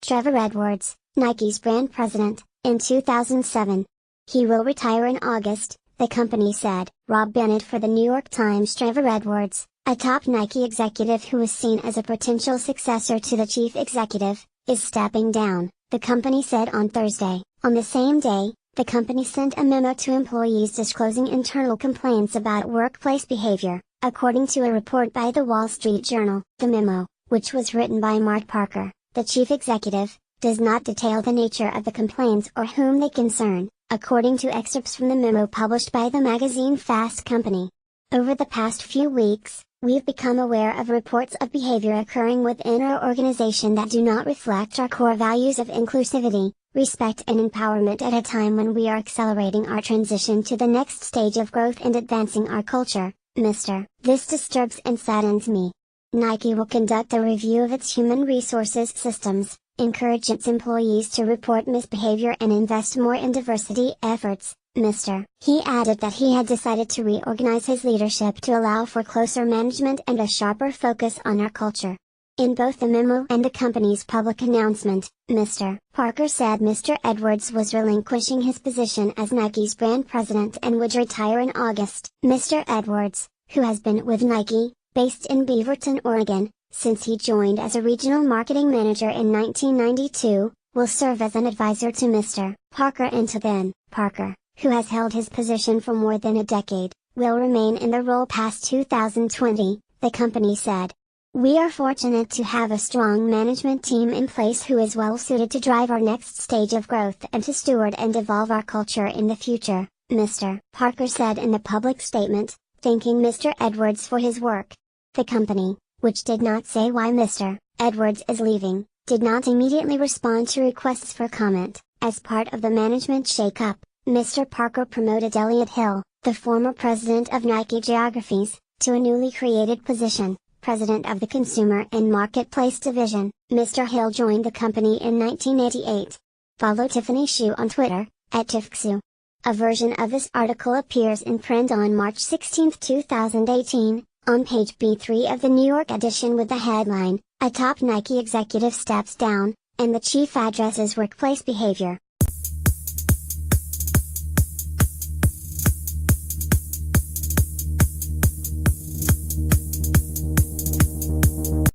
Trevor Edwards, Nike's brand president, in 2007. He will retire in August, the company said. Rob Bennett for the New York Times. Trevor Edwards, a top Nike executive who is seen as a potential successor to the chief executive, is stepping down, the company said on Thursday. On the same day, the company sent a memo to employees disclosing internal complaints about workplace behavior, according to a report by the Wall Street Journal. The memo, which was written by Mark Parker, the chief executive, does not detail the nature of the complaints or whom they concern, according to excerpts from the memo published by the magazine Fast Company. Over the past few weeks, we've become aware of reports of behavior occurring within our organization that do not reflect our core values of inclusivity, respect and empowerment at a time when we are accelerating our transition to the next stage of growth and advancing our culture, Mr. This disturbs and saddens me. Nike will conduct a review of its human resources systems, encourage its employees to report misbehavior and invest more in diversity efforts, Mr. He added that he had decided to reorganize his leadership to allow for closer management and a sharper focus on our culture. In both the memo and the company's public announcement, Mr. Parker said Mr. Edwards was relinquishing his position as Nike's brand president and would retire in August. Mr. Edwards, who has been with Nike, based in Beaverton, Oregon, since he joined as a regional marketing manager in 1992, will serve as an advisor to Mr. Parker until then. Parker, who has held his position for more than a decade, will remain in the role past 2020, the company said. We are fortunate to have a strong management team in place who is well suited to drive our next stage of growth and to steward and evolve our culture in the future, Mr. Parker said in the public statement, thanking Mr. Edwards for his work. The company, which did not say why Mr. Edwards is leaving, did not immediately respond to requests for comment. As part of the management shakeup, Mr. Parker promoted Elliott Hill, the former president of Nike Geographies, to a newly created position, president of the Consumer and Marketplace Division. Mr. Hill joined the company in 1988. Follow Tiffany Shu on Twitter, @TiffXu. A version of this article appears in print on March 16, 2018, on page B3 of the New York edition with the headline, A Top Nike Executive Steps Down, and the Chief Addresses Workplace Behavior.